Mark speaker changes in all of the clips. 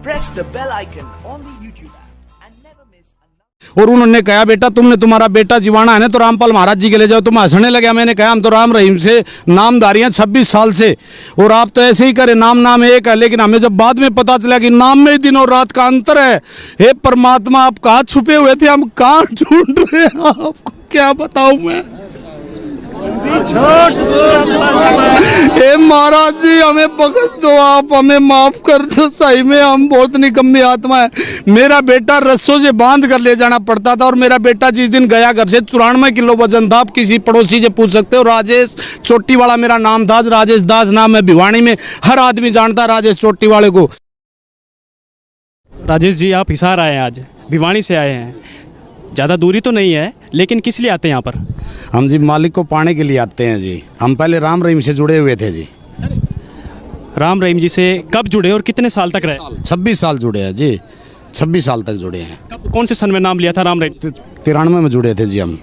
Speaker 1: press the bell icon on the YouTube app and never miss another.
Speaker 2: और उन्होंने कहा बेटा तुमने तुम्हारा बेटा जीवाना है ना तो रामपाल महाराज जी के ले जाओ। तुम हंसने लगे। मैंने कहा हम तो राम रहीम से नामधारियां 26 साल से, और आप तो ऐसे ही करे नाम एक है। लेकिन हमें जब बाद में पता चला कि नाम में ही दिन और रात का अंतर है, हे परमात्मा आप कहाँ छुपे हुए थे, हम कहाँ ढूंढ रहे हैं, आपको क्या बताऊं मैं। हे महाराज जी हमें बख्श दो, आप हमें माफ कर दो। सही में हम बहुत निकम्मी आत्मा है। मेरा बेटा रस्सों से बांध कर ले जाना पड़ता था, और मेरा बेटा जिस दिन गया घर से 94 किलो वजन था। आप किसी पड़ोसी से पूछ सकते हो। राजेश चोटीवाला मेरा नाम था। राजेश दास नाम है। भिवानी में हर आदमी जानता है राजेश चोटीवाले को।
Speaker 3: राजेश जी आप हिसार आए हैं, आज भिवानी से आए हैं। ज़्यादा दूरी तो नहीं है, लेकिन किस लिए आते हैं यहाँ पर?
Speaker 2: हम जी मालिक को पाने के लिए आते हैं जी। हम पहले राम रहीम से जुड़े हुए थे जी।
Speaker 3: राम रहीम जी से कब जुड़े और कितने साल तक रहे?
Speaker 2: 26 साल जुड़े हैं जी। 26 साल तक जुड़े हैं।
Speaker 3: कौन से सन में नाम लिया था राम रहीम?
Speaker 2: 93 में जुड़े थे जी हम।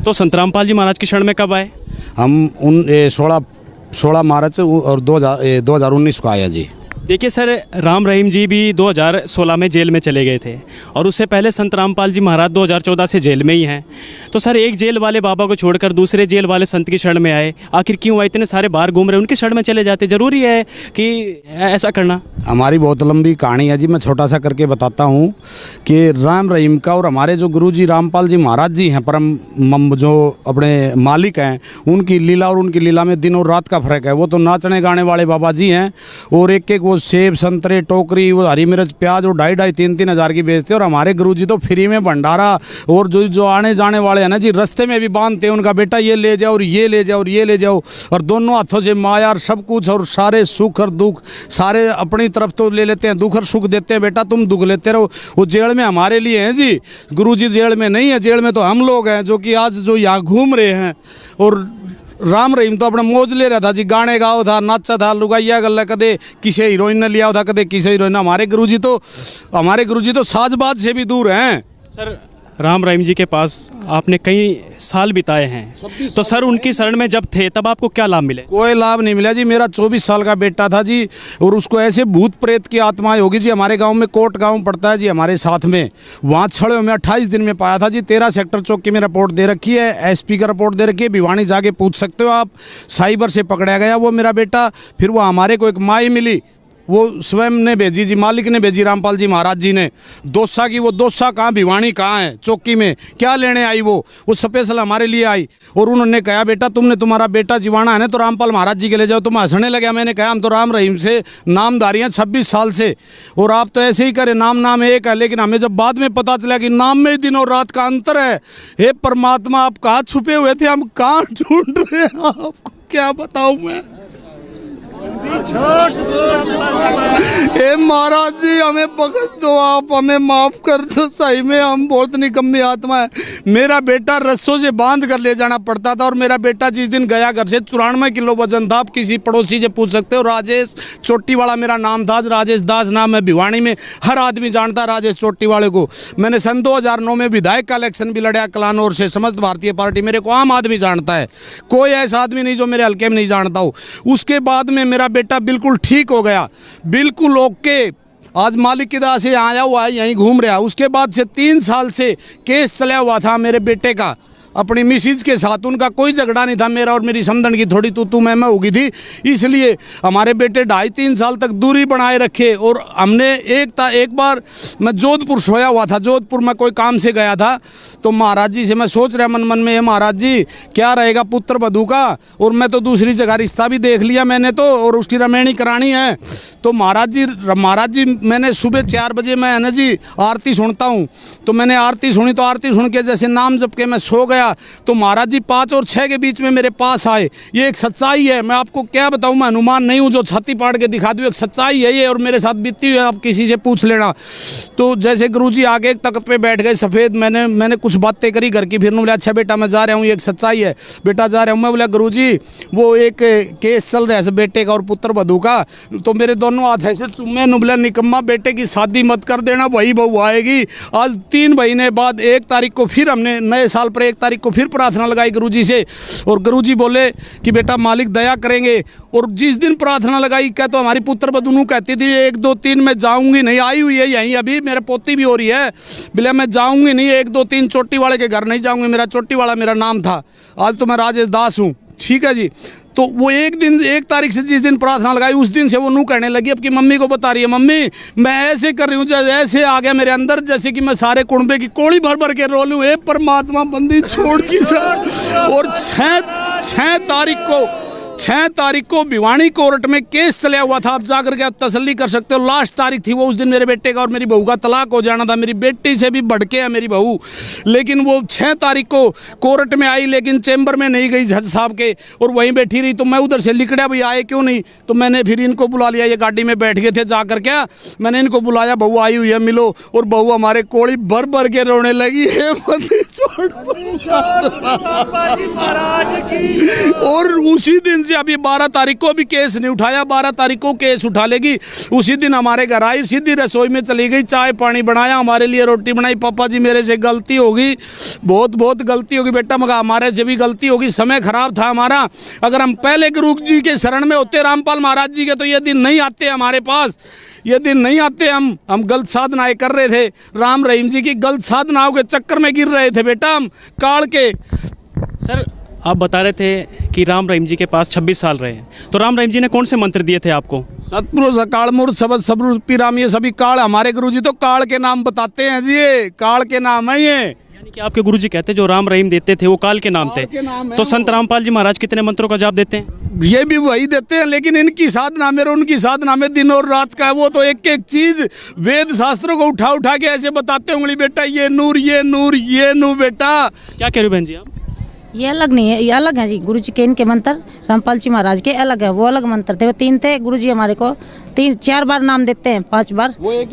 Speaker 3: तो संत रामपाल जी महाराज की शरण में कब आए?
Speaker 2: हम 16 मार्च और 2019 को आया जी।
Speaker 3: देखिए सर, राम रहीम जी भी 2016 में जेल में चले गए थे, और उससे पहले संत रामपाल जी महाराज 2014 से जेल में ही हैं। तो सर एक जेल वाले बाबा को छोड़कर दूसरे जेल वाले संत की शरण में आए, आखिर क्यों आए? इतने सारे बाहर घूम रहे, उनकी शरण में चले जाते। ज़रूरी है कि ऐसा करना?
Speaker 2: हमारी बहुत लंबी कहानी है जी। मैं छोटा सा करके बताता हूँ कि राम रहीम का और हमारे जो गुरु जी रामपाल जी महाराज जी हैं, परम जो अपने मालिक हैं, उनकी लीला और उनकी लीला में दिन और रात का फर्क है। वो तो नाचने गाने वाले बाबा जी हैं, और एक वो सेब संतरे टोकरी वो हरी मिर्च प्याज और 2,500-3,000 हज़ार की बेचते हैं। और हमारे गुरुजी तो फ्री में भंडारा, और जो आने जाने वाले हैं ना जी, रास्ते में भी बांधते हैं उनका बेटा ये ले जाओ और ये ले जाओ और ये ले जाओ, और दोनों हाथों से माया और सब कुछ, और सारे सुख और दुख सारे अपनी तरफ तो ले लेते हैं। दुख और सुख देते हैं, बेटा तुम दुख लेते रहो। वो जेल में हमारे लिए हैं जी, गुरुजी जेल में नहीं है। जेल में तो हम लोग हैं जो कि आज जो यहाँ घूम रहे हैं। और राम रहीम तो अपना मौज ले रहा था जी, गाने गाओ था, नाचा था, लुगाइया गल्ला, कदे किसी हीरोइन ने लिया था, कदे किसी हीरोइन। हमारे गुरुजी तो साजबाज से भी दूर हैं।
Speaker 3: सर राम रहीम जी के पास आपने कई साल बिताए हैं, तो सर उनकी शरण में जब थे तब आपको क्या लाभ मिले?
Speaker 2: कोई लाभ नहीं मिला जी। मेरा 24 साल का बेटा था जी, और उसको ऐसे भूत प्रेत की आत्माएं होगी जी। हमारे गांव में कोट गांव पड़ता है जी हमारे साथ में, वहाँ छड़े में 28 दिन में पाया था जी। 13 सेक्टर चौकी में रिपोर्ट दे रखी है, एसपी का रिपोर्ट दे रखी है। भिवानी जाके पूछ सकते हो आप। साइबर से पकड़ा गया वो मेरा बेटा। फिर वो हमारे को एक माई मिली, वो स्वयं ने भेजी जी, मालिक ने भेजी रामपाल जी महाराज जी ने। दोसा की वो दोसा कहाँ, भिवानी कहाँ है, चौकी में क्या लेने आई वो स्पेशल हमारे लिए आई। और उन्होंने कहा बेटा तुमने तुम्हारा बेटा जीवाना है ना तो रामपाल महाराज जी के ले जाओ। तुम हंसने लगे। मैंने कहा हम तो राम रहीम से नामधारियां 26 साल से, और आप तो ऐसे ही करे नाम एक है। लेकिन हमें जब बाद में पता चला कि नाम में ही दिन और रात का अंतर है, हे परमात्मा आप कहाँ छुपे हुए थे, हम कहाँ ढूंढ रहे हैं, आपको क्या बताऊँ मैं। हे महाराज जी हमें बख्श दो, आप हमें माफ कर दो। सही में हम बहुत निकम्मी आत्मा है। मेरा बेटा रस्सों से बांध कर ले जाना पड़ता था, और मेरा बेटा जिस दिन गया घर से 94 किलो वजन था। आप किसी पड़ोसी से पूछ सकते हो। राजेश चोटीवाला मेरा नाम था। राजेश दास नाम है। भिवानी में हर आदमी जानता है राजेश चोटीवाले को। मैंने सन 2009 में विधायक का इलेक्शन भी लड़ा कलानौर से, समस्त भारतीय पार्टी। मेरे को आम आदमी जानता है, कोई ऐसा आदमी नहीं जो मेरे हल्के में नहीं जानता हो। उसके बाद में मेरा बेटा बिल्कुल ठीक हो गया, बिल्कुल ओके। आज मालिक की दया से आया हुआ है, यहीं घूम रहा है। उसके बाद से 3 साल से केस चला हुआ था मेरे बेटे का अपनी मिसिज के साथ। उनका कोई झगड़ा नहीं था, मेरा और मेरी समधन की थोड़ी तू मैं हो गई थी। इसलिए हमारे बेटे 2.5-3 साल तक दूरी बनाए रखे। और हमने एक बार मैं जोधपुर सोया हुआ था, जोधपुर में कोई काम से गया था, तो महाराज जी से मैं सोच रहा मन में, महाराज जी क्या रहेगा पुत्र वधू का। और मैं तो दूसरी जगह रिश्ता भी देख लिया मैंने तो, और उसकी रमेणी करानी है। तो महाराज जी मैंने सुबह 4 बजे मैं है ना जी आरती सुनता हूँ, तो मैंने आरती सुनी। तो आरती सुन के जैसे नाम जप के मैं सो गया, तो महाराज जी 5 और 6 के बीच में मेरे पास आए। ये एक सच्चाई है, मैं आपको क्या बताऊं। मैं हनुमान नहीं हूं जो छाती पाड़ के दिखा दूं। एक सच्चाई है ये, और मेरे साथ बीती हुई है, आप किसी से पूछ लेना। तो जैसे गुरुजी आगे एक तख्त पे बैठ गए सफ़ेद, मैंने कुछ बातें करी घर की। फिर बोला अच्छा बेटा मैं जा रहा हूँ, ये एक सच्चाई है बेटा जा रहा हूँ। मैं बोला गुरुजी वो एक केस चल रहा है बेटे का और पुत्र वधू का। तो मेरे दोनों हाथ ऐसे चुम्मे। बोला निकम्मा बेटे की शादी मत कर देना, वही बहू आएगी। आज 3 महीने बाद 1 तारीख को फिर हमने नए साल पर 1 तारीख तारीख को फिर प्रार्थना लगाई गुरुजी से, और गुरुजी बोले कि बेटा मालिक दया करेंगे। और जिस दिन प्रार्थना लगाई क्या तो हमारी पुत्र बदनू कहती थी 1 2 3 मैं जाऊंगी नहीं, आई हुई है यहीं अभी, मेरे पोती भी हो रही है, बोले मैं जाऊंगी नहीं, 1 2 3 चोटी वाले के घर नहीं जाऊंगी, मेरा चोटी वाला मेरा नाम था, आज तो मैं राजेश दास हूँ। ठीक है जी। तो वो एक दिन 1 तारीख से जिस दिन प्रार्थना लगाई उस दिन से वो नू कहने लगी, अब की मम्मी को बता रही है, मम्मी मैं ऐसे कर रही हूँ जैसे ऐसे आ गया मेरे अंदर जैसे कि मैं सारे कुंबे की कोड़ी भर भर के रो लूँ, हे परमात्मा बंदी छोड़ की जा। और 6 तारीख को भिवानी कोर्ट में केस चला हुआ था, आप जाकर के आप तसल्ली कर सकते हो, लास्ट तारीख थी वो। उस दिन मेरे बेटे का और मेरी बहू का तलाक हो जाना था, मेरी बेटी से भी बढ़ के है मेरी बहू, लेकिन वो 6 तारीख को कोर्ट में आई, लेकिन चैम्बर में नहीं गई जज साहब के, और वहीं बैठी रही। तो मैं उधर से लिखड़ा भाई आए क्यों नहीं, तो मैंने फिर इनको बुला लिया, ये गाड़ी में बैठ गए थे जाकर क्या, मैंने इनको बुलाया, बहू आई हुई है मिलो, और बहू हमारे कोड़ी भर भर के रोने लगी, और उसी दिन से अभी 12 तारीख को भी केस नहीं उठाया, 12 तारीख को केस उठा लेगी। उसी दिन हमारे घर आई, सीधी रसोई में चली गई, चाय पानी बनाया, हमारे लिए रोटी बनाई, पापा जी मेरे से गलती होगी, बहुत गलती होगी बेटा, मगर हमारे से भी गलती होगी, समय खराब था हमारा, अगर हम पहले गुरु जी के शरण में होते रामपाल महाराज जी के तो ये दिन नहीं आते हमारे पास, ये दिन नहीं आते। हम गलत साधनाएं कर रहे थे, राम रहीम जी की गलत साधनाओं के चक्कर में गिर रहे थे बेटा हम काल के।
Speaker 3: सर आप बता रहे थे कि राम रहीम जी के पास 26 साल रहे हैं, तो राम रहीम जी ने कौन से मंत्र दिए थे आपको?
Speaker 2: सतपुरुष अकाल मूर्त सबद सबरूप पिराम, ये सभी काल, हमारे गुरुजी तो काल के नाम बताते हैं जी, ये काल के नाम है ये।
Speaker 3: यानी कि आपके गुरुजी कहते जो राम रहीम देते थे वो काल के नाम थे, तो संत रामपाल जी महाराज कितने मंत्रों का जाप देते हैं?
Speaker 2: ये भी वही देते हैं, लेकिन इनकी साधना में और उनकी साधना में दिन और रात का है, वो तो एक एक चीज वेद शास्त्रों को उठा उठा के ऐसे बताते होंगे बेटा, ये नूर ये नूर ये नूर बेटा।
Speaker 3: क्या कह रहे हो बहन जी आप?
Speaker 4: ये अलग नहीं है, ये अलग है जी, गुरु जी के इनके मंत्र रामपाल जी महाराज के अलग है, वो अलग मंत्र थे, वो 3 थे। गुरु जी हमारे को 4 बार नाम देते हैं, 5 बार वो एक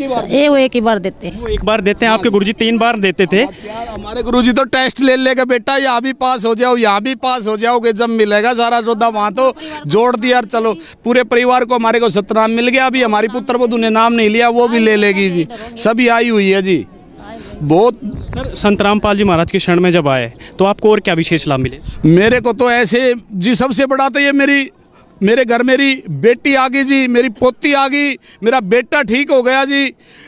Speaker 4: ही बार देते हैं,
Speaker 3: वो एक बार देते हैं, आपके गुरुजी 3 बार देते थे।
Speaker 2: हमारे गुरुजी तो टेस्ट ले लेगा बेटा, यहाँ भी पास हो जाओ यहाँ भी पास हो जाओगे, जब मिलेगा सारा सौदा वहाँ तो जोड़ दिया, चलो पूरे परिवार को हमारे को सतनाम मिल गया। अभी हमारी पुत्र वधू ने नाम नहीं लिया, वो भी ले लेगी जी, सभी आई हुई है जी। बहुत
Speaker 3: सर संत रामपाल जी महाराज के शरण में जब आए तो आपको और क्या विशेष लाभ मिले?
Speaker 2: मेरे को तो ऐसे जी, सबसे बड़ा तो ये मेरे घर मेरी बेटी आ गई जी, मेरी पोती आ गई, मेरा बेटा ठीक हो गया जी,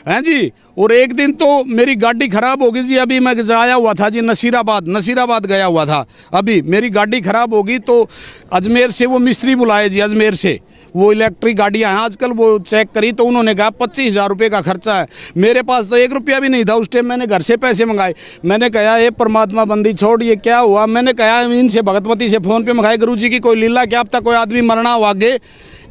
Speaker 2: हैं जी। और एक दिन तो मेरी गाड़ी ख़राब हो गई जी, अभी मैं आया हुआ था जी नसीराबाद गया हुआ था, अभी मेरी गाड़ी ख़राब होगी तो अजमेर से वो मिस्त्री बुलाए जी, अजमेर से वो इलेक्ट्रिक गाड़ियाँ हैं आजकल, वो चेक करी तो उन्होंने कहा 25,000 रुपये का खर्चा है। मेरे पास तो 1 रुपया भी नहीं था उस टाइम, मैंने घर से पैसे मंगाए, मैंने कहा ये परमात्मा बंदी छोड़, ये क्या हुआ, मैंने कहा इनसे भगतवती से फ़ोन पे मंगाए, गुरुजी की कोई लीला, क्या अब तक कोई आदमी मरना हो आगे,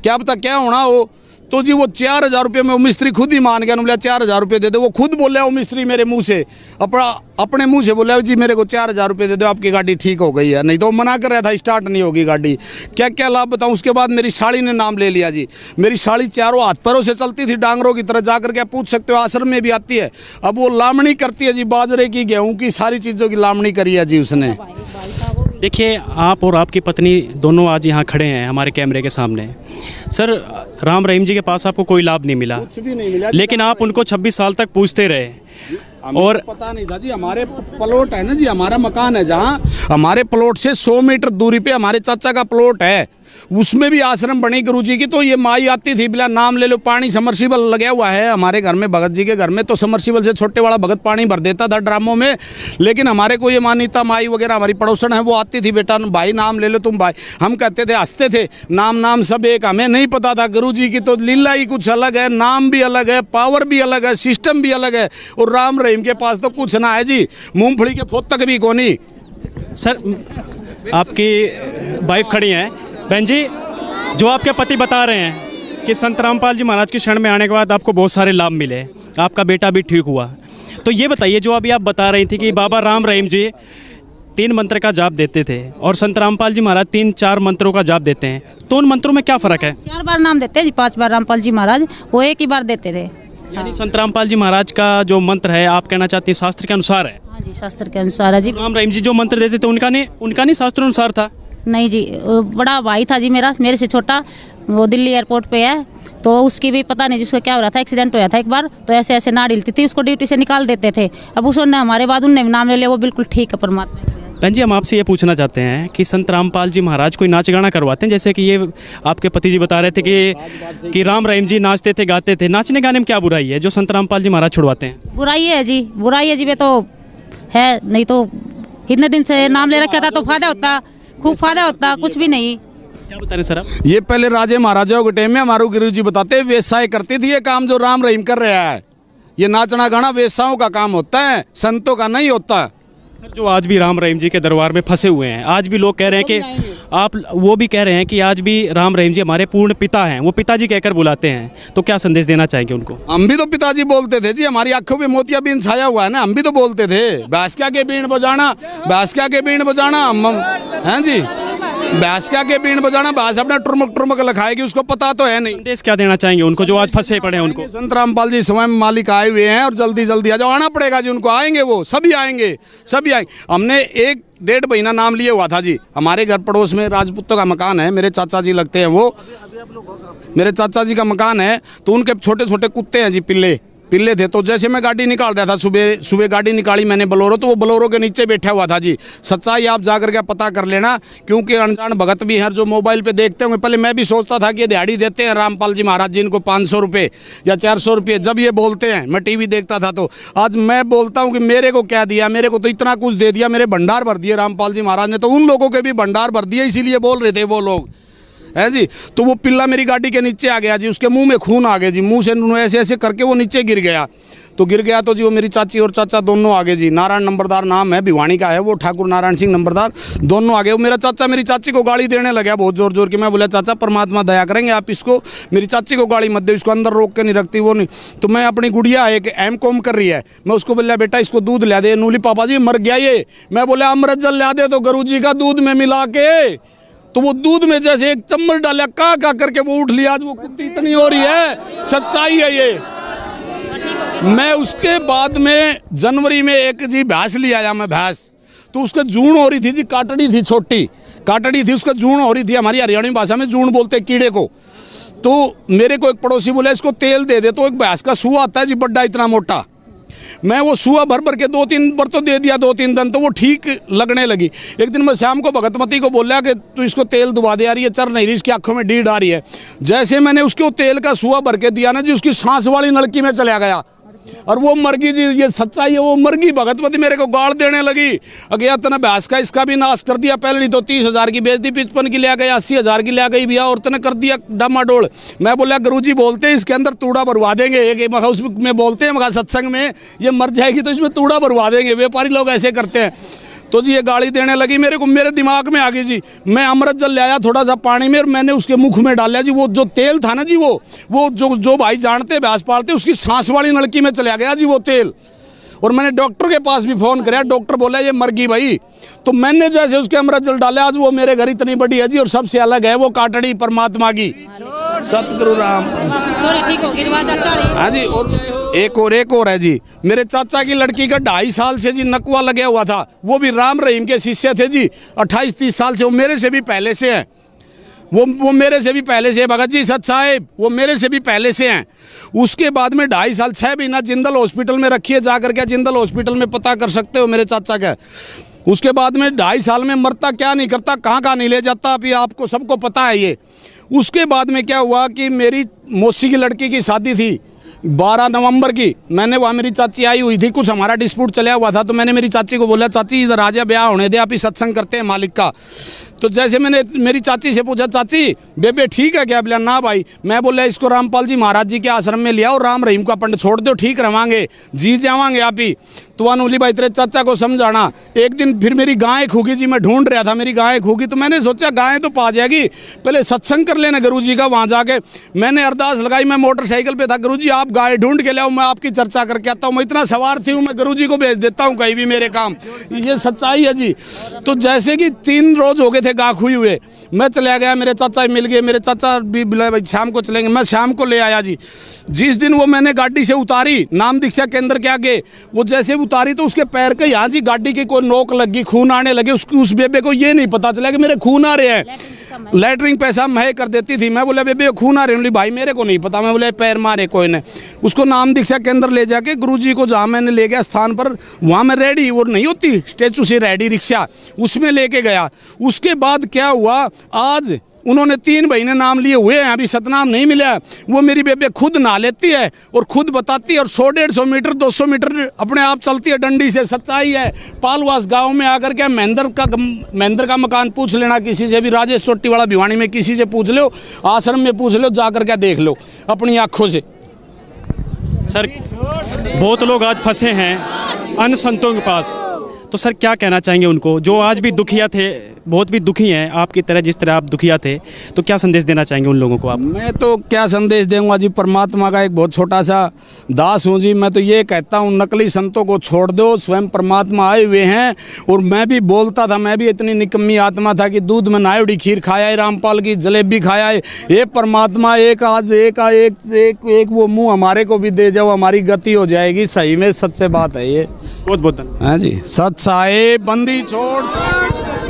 Speaker 2: क्या अब तक क्या होना हो। तो जी वो 4,000 रुपये में वो मिस्त्री खुद ही मान गया, बोला 4,000 रुपये दे दो, वो खुद बोला वो मिस्त्री मेरे मुंह से, अपने मुंह से बोला जी मेरे को 4,000 रुपये दे दो, आपकी गाड़ी ठीक हो गई है, नहीं तो मना कर रहा था स्टार्ट नहीं होगी गाड़ी। क्या क्या लाभ बताऊँ। उसके बाद मेरी साड़ी ने नाम ले लिया जी, मेरी साड़ी चारों हाथ पैरों से चलती थी, डांगरों की तरह, जाकर के पूछ सकते हो आश्रम में भी आती है, अब वो लामणी करती है जी, बाजरे की गेहूँ की सारी चीज़ों की लामणी करी है जी उसने।
Speaker 3: देखिए आप और आपकी पत्नी दोनों आज यहाँ खड़े हैं हमारे कैमरे के सामने। सर राम रहीम जी के पास आपको कोई लाभ नहीं मिला,
Speaker 2: कुछ भी नहीं मिला,
Speaker 3: लेकिन आप उनको 26 साल तक पूछते रहे, और
Speaker 2: पता नहीं था जी। हमारे प्लॉट है ना जी, हमारा मकान है जहाँ, हमारे प्लॉट से 100 मीटर दूरी पे हमारे चाचा का प्लॉट है, उसमें भी आश्रम बनी गुरुजी की। तो ये माई आती थी, बिला नाम ले लो, पानी समर्सिबल लगा हुआ है हमारे घर में, भगत जी के घर में, तो समर्सिबल से छोटे वाला भगत पानी भर देता था ड्रामों में। लेकिन हमारे को ये मान्यता, माई वगैरह हमारी पड़ोसन है वो आती थी, बेटा भाई नाम ले लो तुम भाई, हम कहते थे, हंसते थे, नाम सब एक, हमें नहीं पता था गुरुजी की तो लीला ही कुछ अलग है, नाम भी अलग है, पावर भी अलग है, सिस्टम भी अलग है। और राम रहीम के पास तो कुछ ना है जी, मूंगफली के फोत तक भी कोनी।
Speaker 3: सर आपकी वाइफ खड़ी हैं, बहन जी जो आपके पति बता रहे हैं कि संत रामपाल जी महाराज के शरण में आने के बाद आपको बहुत सारे लाभ मिले, आपका बेटा भी ठीक हुआ, तो ये बताइए जो अभी आप बता रही थी कि बाबा राम रहीम जी 3 मंत्र का जाप देते थे और संत रामपाल जी महाराज 3-4 मंत्रों का जाप देते हैं, तो उन मंत्रों में क्या फ़र्क है?
Speaker 4: 4 बार नाम देते हैं जी, 5 बार रामपाल जी महाराज, वो एक ही बार देते थे।
Speaker 3: यानी संत रामपाल जी महाराज का जो मंत्र है आप कहना चाहती हैं शास्त्र के अनुसार है?
Speaker 4: हाँ जी, शास्त्र के अनुसार है जी।
Speaker 3: राम रहीम जी जो मंत्र देते थे उनका नहीं शास्त्र अनुसार था?
Speaker 4: नहीं जी, बड़ा भाई था जी मेरे से छोटा, वो दिल्ली एयरपोर्ट पे है, तो उसकी भी पता नहीं जिसका क्या हो रहा था, एक्सीडेंट होया था एक बार, तो ऐसे ऐसे नाड़ हिलती थी, उसको ड्यूटी से निकाल देते थे। अब उसने हमारे बाद उनने नाम ले लिया, वो बिल्कुल ठीक है परमात्मा।
Speaker 3: बहन जी, हम आपसे ये पूछना चाहते हैं कि संत रामपाल जी महाराज कोई नाच गाना करवाते हैं, जैसे कि ये आपके पति जी बता रहे थे कि राम रहीम जी नाचते थे, गाते थे, नाचने गाने में क्या बुराई है जो संत रामपाल जी महाराज छुड़वाते हैं?
Speaker 4: बुराई है जी, बुराई है जी, वे तो है, नहीं तो इतने दिन से नाम ले रखा था तो फायदा होता, खूब फायदा होता, कुछ भी नहीं।
Speaker 3: क्या बता रहे सर आप?
Speaker 2: ये पहले राजे महाराजाओं के टाइम में हमारे गुरु जी बताते वेश्याएं करती थी ये काम जो राम रहीम कर रहा है। ये नाचना गाना वेश्याओं का काम होता है, संतों का नहीं होता।
Speaker 3: सर, जो आज भी राम रहीम जी के दरबार में फंसे हुए हैं, आज भी लोग कह रहे हैं कि आप वो भी कह रहे हैं कि आज भी राम रहीम जी हमारे पूर्ण पिता हैं, वो पिताजी कहकर बुलाते हैं, तो क्या संदेश देना चाहेंगे उनको?
Speaker 2: हम भी तो पिताजी बोलते थे जी, हमारी आंखों में मोतियाबिंद छाया हुआ है ना, हम भी तो बोलते थे बैसका के बीण बजाना, बैसका के बीण बजाना, हैं जी, बैसका के बीण बजाना, बैस अपना टुरमुक टुरमुक लखाएगी, उसको पता तो है नहीं।
Speaker 3: संदेश क्या देना चाहेंगे उनको जो आज फंसे पड़े हैं उनको?
Speaker 2: संत रामपाल जी स्वयं मालिक आए हुए हैं और जल्दी जल्दी आ जाओ, आना पड़ेगा जी उनको, आएंगे वो सभी आएंगे, सभी आएंगे। हमने 1-1.5 महीना नाम लिया हुआ था जी। हमारे घर पड़ोस में राजपूतों का मकान है, मेरे चाचा जी लगते हैं वो, मेरे चाचा जी का मकान है, तो उनके छोटे छोटे कुत्ते हैं जी, पिल्ले थे। तो जैसे मैं गाड़ी निकाल रहा था, सुबह गाड़ी निकाली मैंने बोलेरो, तो वो बोलेरो के नीचे बैठा हुआ था जी। सच्चाई आप जा करके पता कर लेना, क्योंकि अनजान भगत भी हैं जो मोबाइल पे देखते होंगे। पहले मैं भी सोचता था कि दिहाड़ी देते हैं रामपाल जी महाराज जी इनको 500 रुपये या 400 रुपये, जब ये बोलते हैं मैं टीवी देखता था। तो आज मैं बोलता हूँ कि मेरे को क्या दिया, मेरे को तो इतना कुछ दे दिया, मेरे भंडार भर दिए रामपाल जी महाराज ने, तो उन लोगों के भी भंडार भर दिए, इसीलिए बोल रहे थे वो लोग, है जी। तो वो पिल्ला मेरी गाड़ी के नीचे आ गया जी, उसके मुंह में खून आ गया जी, मुंह से ऐसे ऐसे करके वो नीचे गिर गया। तो जी वो मेरी चाची और चाचा दोनों आगे जी, नारायण नंबरदार नाम है, भिवानी का है वो, ठाकुर नारायण सिंह नंबरदार, दोनों आगे। वो मेरा चाचा मेरी चाची को गाली देने लगा बहुत जोर जोर की। मैं बोला चाचा परमात्मा दया करेंगे, आप इसको, मेरी चाची को गाली मत दे, इसको अंदर रोक के नहीं रखती वो नहीं। तो मैं अपनी गुड़िया एक M.Com कर रही है, मैं उसको बोला बेटा इसको दूध ला दे, नूली पापा जी मर गया ये। मैं बोला अमृत जल ला दे, तो गुरु जी का दूध में मिला के, तो वो दूध में जैसे एक चम्मच डाला, का करके वो उठ लिया। आज वो कुत्ती इतनी हो रही है, सच्चाई है ये। मैं उसके बाद में जनवरी में एक जी भैंस ले आया मैं, भैंस, तो उसका जून हो रही थी जी, काटड़ी थी, छोटी काटड़ी थी, उसका जून हो रही थी, हमारी हरियाणी भाषा में जून बोलते हैं कीड़े को। तो मेरे को एक पड़ोसी बोला इसको तेल दे दे, तो एक भैंस का सुआ आता है जी बड्डा इतना मोटा, मैं वो सुआ भर के 2-3 बार तो दे दिया, 2-3 दिन, तो वो ठीक लगने लगी। एक दिन मैं शाम को भगतमती को बोला कि तू इसको तेल दुबा दे यार, ये चर नहीं रही, इसकी आंखों में डीड आ रही है। जैसे मैंने उसको तेल का सुआ भर के दिया ना जी, उसकी सांस वाली नलकी में चला गया और वो मर गई जी। ये सच्चाई है, वो मर गई। भगतवती मेरे को गाड़ देने लगी, अगया तने भैंस का इसका भी नाश कर दिया। पहले तो 30,000 की बेच दी, 55 की ले गई, 80,000 की ले गई भैया, और तने कर दिया डामाडोल। मैं बोला गुरुजी बोलते हैं इसके अंदर तूड़ा भरवा देंगे, एक उसमें बोलते हैं मगर सत्संग में ये मर जाएगी तो इसमें तूड़ा भरवा देंगे, व्यापारी लोग ऐसे करते हैं। तो जी ये गाली देने लगी मेरे को, मेरे दिमाग में आ गई जी। मैं अमृत जल ले आया थोड़ा सा पानी में, और मैंने उसके मुख में डाला जी। वो जो तेल था ना जी, वो जो भाई जानते भैंस पालते, उसकी सांस वाली नलकी में चला गया जी वो तेल। और मैंने डॉक्टर के पास भी फ़ोन कराया, डॉक्टर बोला ये मर गई भाई। तो मैंने जैसे उसके अमृत जल डाला, आज वो मेरे घर इतनी बड़ी है जी, और सबसे अलग है वो काटड़ी परमात्मा की, सतगुरु राम। हाँ जी, और एक और है जी, मेरे चाचा की लड़की का 2.5 साल से जी नकवा लगा हुआ था, वो भी राम रहीम के शिष्य थे जी, 28-30 साल से, वो मेरे से भी पहले से है, वो मेरे से भी पहले से है भगत जी, सच साहेब, वो मेरे से भी पहले से हैं। उसके बाद में 2.5 साल 6 महीना जिंदल हॉस्पिटल में रखिए, जाकर के जिंदल हॉस्पिटल में पता कर सकते हो मेरे चाचा का। उसके बाद में 2.5 साल में मरता क्या नहीं करता, कहाँ नहीं ले जाता, अभी आपको सबको पता है ये। उसके बाद में क्या हुआ कि मेरी मौसी की लड़की की शादी थी 12 नवंबर की, मैंने वहाँ, मेरी चाची आई हुई थी, कुछ हमारा डिस्प्यूट चला हुआ था, तो मैंने मेरी चाची को बोला चाची इधर आ जा, ब्याह होने दे, आप ही सत्संग करते हैं मालिक का। तो जैसे मैंने मेरी चाची से पूछा चाची बेबे ठीक है क्या, बोला ना भाई। मैं बोला इसको रामपाल जी महाराज जी के आश्रम में लिया और राम रहीम का पंड छोड़ दो, ठीक रवांगे, जी जावांगे आप ही। तो अनुली भाई तेरे चाचा को समझाना। एक दिन फिर मेरी गाय खूगी जी, मैं ढूंढ रहा था मेरी गाय खूगी, तो मैंने सोचा गाय तो पा जाएगी, पहले सत्संग कर लेना गुरु जी का। वहाँ जाके मैंने अरदास लगाई, मैं मोटरसाइकिल पे था, गुरु जी आप गाय ढूंढ के लाओ, मैं आपकी चर्चा करके आता हूँ। मैं इतना सवार थी हूँ, मैं गुरु जी को भेज देता हूँ कहीं भी मेरे काम, ये सच्चाई है जी। तो जैसे कि 3 रोज हो गए थे गाय खुई हुए, मैं चला गया, मेरे चाचा मिल गए, मेरे चाचा भी बुलाए भाई शाम को चलेंगे, मैं शाम को ले आया जी। जिस दिन वो मैंने गाड़ी से उतारी नाम दीक्षा केंद्र के आगे, वो जैसे उतारी तो उसके पैर के यहाँ जी गाड़ी की कोई नोक लगी, खून आने लगे। उस बेबे को ये नहीं पता चला कि मेरे खून आ रहे हैं। लैटरिन पैसा मैं कर देती थी। मैं बोला बेबे खून आ रहे हैं, भाई मेरे को नहीं पता। मैं बोला पैर मारे कोई ने। उसको नाम दीक्षा केंद्र ले जाके गुरुजी को जहाँ मैंने ले गया स्थान पर, वहाँ मैं रेडी, वो नहीं होती स्टेचू से रेडी रिक्शा, उसमें लेके गया। उसके बाद क्या हुआ, आज उन्होंने 3 महीने नाम लिए हुए हैं, अभी सतनाम नहीं मिला। वो मेरी बेबे खुद नहा लेती है और खुद बताती है, और 100-150 मीटर 200 मीटर अपने आप चलती है डंडी से। सच्चाई है। पालवास गांव में आकर के महेंद्र का मकान पूछ लेना किसी से भी, राजेश चोटी वाला भिवानी में किसी से पूछ लो, आश्रम में पूछ लो, जाकर के देख लो अपनी आँखों से।
Speaker 3: सर बहुत लोग आज फंसे हैं अन्य संतों के पास, तो सर क्या कहना चाहेंगे उनको जो आज भी दुखिया थे, बहुत भी दुखी हैं आपकी तरह, जिस तरह आप दुखिया थे, तो क्या संदेश देना चाहेंगे उन लोगों को आप?
Speaker 2: मैं तो क्या संदेश दूंगा जी, परमात्मा का एक बहुत छोटा सा दास हूँ जी। मैं तो ये कहता हूँ नकली संतों को छोड़ दो, स्वयं परमात्मा आए हुए हैं। और मैं भी बोलता था, मैं भी इतनी निकम्मी आत्मा था कि दूध में नायुड़ी खीर खाया है, रामपाल की जलेबी खाया है। ये परमात्मा एक आज एक वो मुँह हमारे को भी दे जाओ, हमारी गति हो जाएगी। सही में सच्चे बात है ये।
Speaker 3: बहुत बहुत धन्यवाद।
Speaker 2: हाँ जी, सच साए बंदी छोड़।